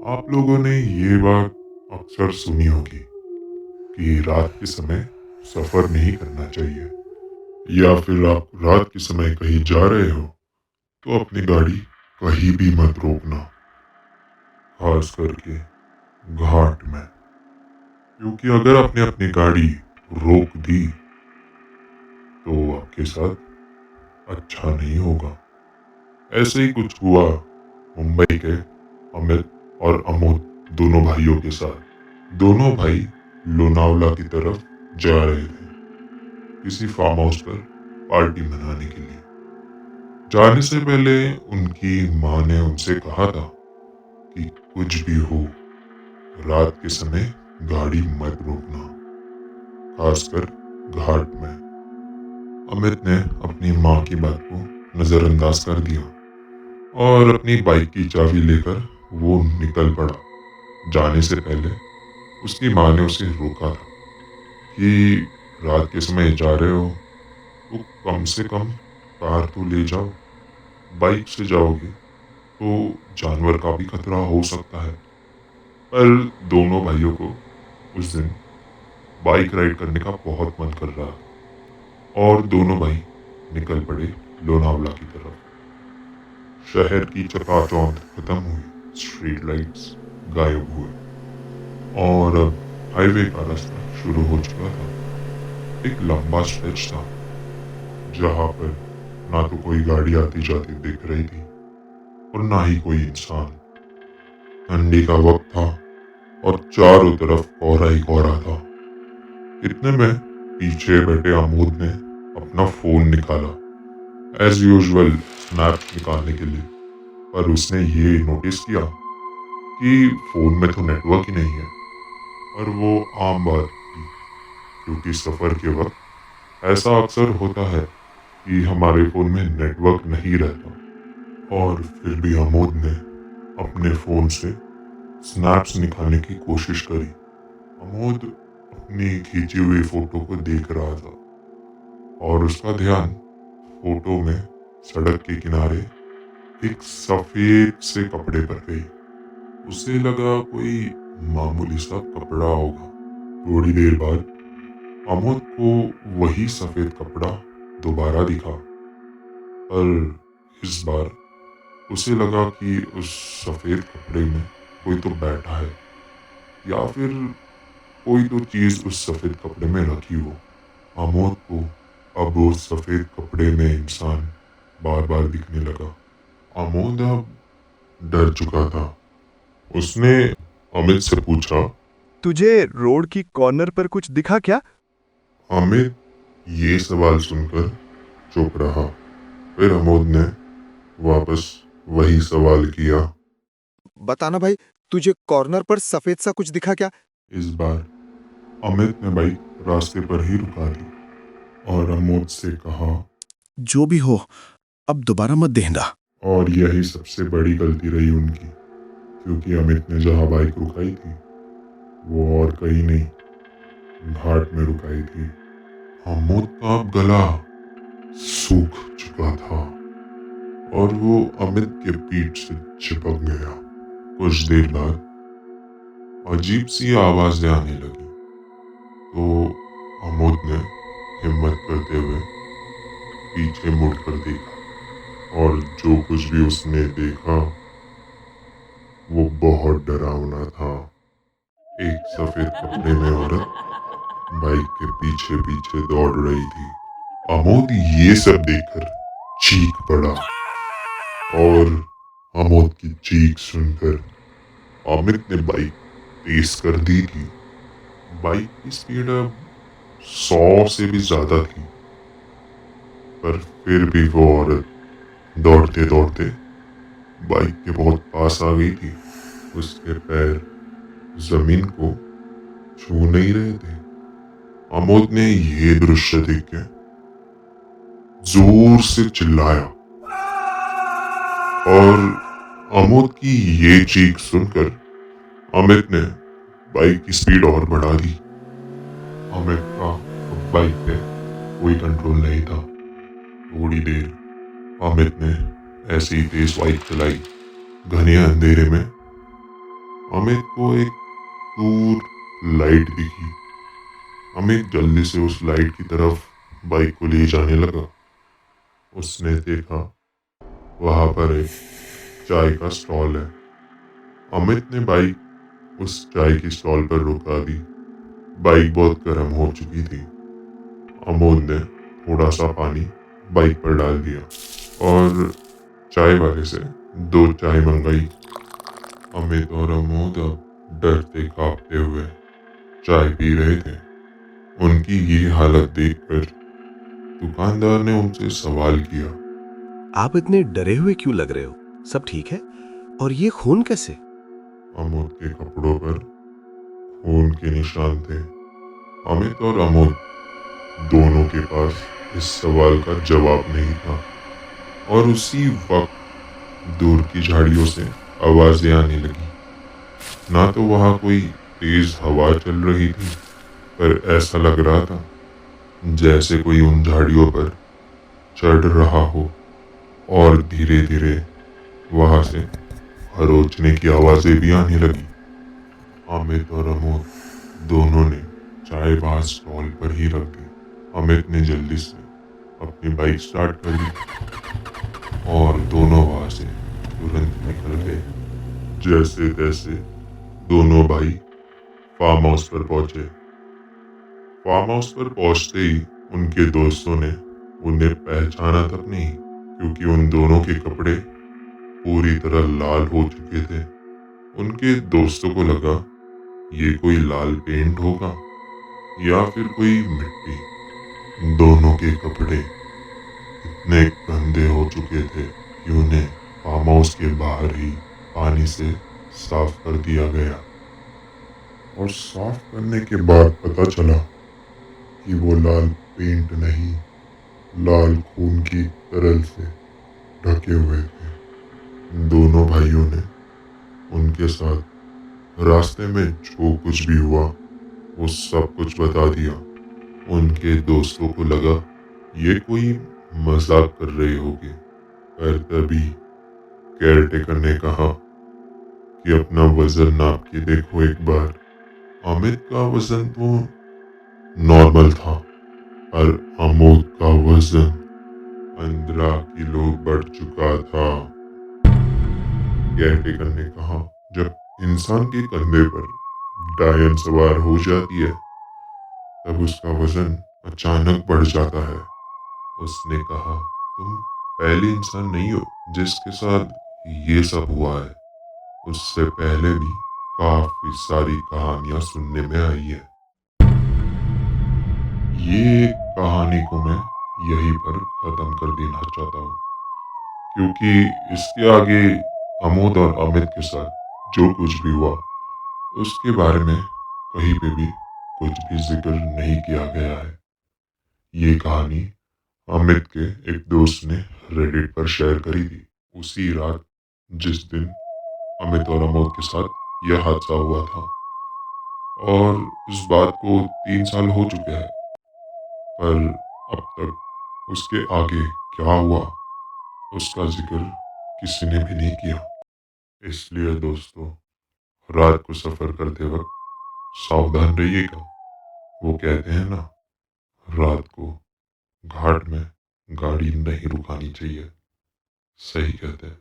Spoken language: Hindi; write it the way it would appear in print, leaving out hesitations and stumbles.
आप लोगों ने ये बात अक्सर सुनी होगी कि रात के समय सफर नहीं करना चाहिए, या फिर आप रात के समय कहीं जा रहे हो तो अपनी गाड़ी कहीं भी मत रोकना, खास करके घाट में। क्योंकि अगर आपने अपनी गाड़ी रोक दी तो आपके साथ अच्छा नहीं होगा। ऐसे ही कुछ हुआ मुंबई के अमित और अमोद दोनों भाइयों के साथ। दोनों भाई लोनावला की तरफ जा रहे थे, किसी फार्म हाउस पर पार्टी मनाने के लिए। जाने से पहले उनकी माँ ने उनसे कहा था कि कुछ भी हो, रात के समय गाड़ी मत रोकना, खासकर घाट में। अमित ने अपनी माँ की बात को नजरअंदाज कर दिया और अपनी बाइक की चाबी लेकर वो निकल पड़ा। जाने से पहले उसकी माँ ने उसे रोका था कि रात के समय जा रहे हो तो कम से कम कार तो ले जाओ। बाइक से जाओगे तो जानवर का भी खतरा हो सकता है। पर दोनों भाइयों को उस दिन बाइक राइड करने का बहुत मन कर रहा था और दोनों भाई निकल पड़े लोनावला की तरफ। शहर की चकाचौंध खत्म हुई, स्ट्रीट लाइट्स गायब हुए और अब हाईवे का रास्ता शुरू हो चुका था। एक लंबा स्ट्रेच था जहां पर ना तो कोई गाड़ी आती जाती दिख रही थी और ना ही कोई इंसान। ठंडी का वक्त था और चारों तरफ कोहरा ही कोहरा था। इतने में पीछे बैठे आमोद ने अपना फोन निकाला, एज यूजुअल स्नैप निकालने के लिए। पर उसने ये नोटिस किया कि फोन में तो नेटवर्क ही नहीं है। और वो आम बात थी, क्योंकि सफर के वक्त ऐसा अक्सर होता है कि हमारे फोन में नेटवर्क नहीं रहता। और फिर भी आमोद ने अपने फोन से स्नैप्स निकालने की कोशिश करी। अमोद अपनी खींची हुई फोटो को देख रहा था और उसका ध्यान फोटो में सड़क के किनारे एक सफेद से कपड़े पर गई। उसे लगा कोई मामूली सा कपड़ा होगा। थोड़ी देर बाद अमोद को वही सफेद कपड़ा दोबारा दिखा, पर इस बार उसे लगा कि उस सफेद कपड़े में कोई तो बैठा है, या फिर कोई तो चीज उस सफेद कपड़े में रखी हो। आमोद को अब उस सफेद कपड़े में इंसान बार बार दिखने लगा। आमोद अब डर चुका था। उसने अमित से पूछा, तुझे रोड की कॉर्नर पर कुछ दिखा क्या? अमित ये सवाल सुनकर चुप रहा। फिर अमोद ने वापस वही सवाल किया। बताना भाई, तुझे कॉर्नर पर सफेद सा कुछ दिखा क्या? इस बार अमित ने बाइक रास्ते पर ही रुका दी और अमोद से कहा, जो भी हो, अब दोबारा मत देखना। और यही सबसे बड़ी गलती रही उनकी, क्योंकि अमित ने जहां बाइक रुकाई थी वो और कहीं नहीं, घाट में रुकाई थी। अमोद का अब गला सूख चुका था और वो अमित के पीठ से चिपक गया। कुछ देर बाद अजीब सी आवाजें आने लगी, तो अमोद ने हिम्मत करते हुए पीछे मुड़कर देखा और जो कुछ भी उसने देखा वो बहुत डरावना था। एक सफेद कपड़े में औरत बाइक के पीछे पीछे दौड़ रही थी। अमोद ये सब देखकर चीख पड़ा और अमोद की चीख सुनकर अमित ने बाइक तेज कर दी थी। बाइक की स्पीड अब 100 से भी ज्यादा थी, पर फिर भी वो औरत दौड़ते दौड़ते बाइक के बहुत पास आ गई थी। उसके पैर जमीन को छू नहीं रहे थे। अमोद ने ये दृश्य देख के जोर से चिल्लाया और अमोद की ये चीख सुनकर अमित ने बाइक की स्पीड और बढ़ा दी। अमित का अब बाइक पे कोई कंट्रोल नहीं था। थोड़ी देर अमित ने ऐसे ही तेज बाइक चलाई। घने अंधेरे में अमित को एक दूर लाइट दिखी। अमित जल्दी से उस लाइट की तरफ बाइक को ले जाने लगा। उसने देखा वहां पर एक चाय का स्टॉल है। अमित ने बाइक उस चाय की स्टॉल पर रुका दी। बाइक बहुत गर्म हो चुकी थी। अमोद ने थोड़ा सा पानी बाइक पर डाल दिया और चाय वाले से 2 चाय मंगाई। अमित और अमोद अब डरते कांपते हुए चाय पी रहे थे। उनकी ये हालत देखकर दुकानदार ने उनसे सवाल किया। आप इतने डरे हुए क्यों लग रहे हो? सब ठीक है? और ये खून कैसे? अमोद के कपड़ों पर खून के निशान थे। अमित और अमोद दोनों के पास इस सवाल का जवाब नहीं था और उसी वक्त दूर की झाड़ियों से आवाजें आने लगी। ना तो वहां कोई तेज हवा चल रही थी, पर ऐसा लग रहा था जैसे कोई उन झाड़ियों पर चढ़ रहा हो और धीरे धीरे वहां से खरोचने की आवाजें भी आने लगी। अमित और अमोद दोनों ने चाय वहां स्टॉल पर ही रख दी। अमित ने जल्दी से अपनी बाइक स्टार्ट कर दी और दोनों वहां से तुरंत निकल गए। जैसे तैसे दोनों भाई फार्म हाउस पर पहुंचे। फार्म हाउस पर पहुंचते ही उनके दोस्तों ने उन्हें पहचाना तक नहीं, क्योंकि उन दोनों के कपड़े पूरी तरह लाल हो चुके थे। उनके दोस्तों को लगा ये कोई लाल पेंट होगा या फिर कोई मिट्टी। दोनों के कपड़े इतने गंदे हो चुके थे कि उन्हें फार्म हाउस के बाहर ही पानी से साफ कर दिया गया। और साफ करने के बाद पता चला कि वो लाल पेंट नहीं, लाल खून की तरल से ढके हुए थे। दोनों भाइयों ने उनके साथ रास्ते में जो कुछ भी हुआ वो सब कुछ बता दिया। उनके दोस्तों को लगा ये कोई मजाक कर रहे होंगे, पर तभी केयरटेकर ने कहा कि अपना वजन नाप के देखो एक बार। अमित का वजन तो नॉर्मल था, पर अमोद का वजन 15 किलो बढ़ चुका था। केयरटेकर ने कहा, जब इंसान के कंधे पर डायन सवार हो जाती है तब उसका वजन अचानक बढ़ जाता है। उसने कहा, तुम पहले इंसान नहीं हो जिसके साथ ये सब हुआ है। उससे पहले भी काफी सारी कहानियां सुनने में आई है। ये कहानी को मैं यहीं पर खत्म कर देना चाहता हूँ, क्योंकि इसके आगे अमोद और अमित के साथ जो कुछ भी हुआ उसके बारे में कहीं पे भी कुछ भी जिक्र नहीं किया गया है। ये कहानी अमित के एक दोस्त ने रेडिट पर शेयर करी थी, उसी रात जिस दिन अमित और अमोद के साथ यह हादसा हुआ था। और इस बात को 3 साल हो चुके हैं, पर अब तक उसके आगे क्या हुआ उसका जिक्र किसी ने भी नहीं किया। इसलिए दोस्तों, रात को सफर करते वक्त सावधान रहिएगा। वो कहते हैं ना, रात को घाट में गाड़ी नहीं रुकानी चाहिए। सही कहते हैं।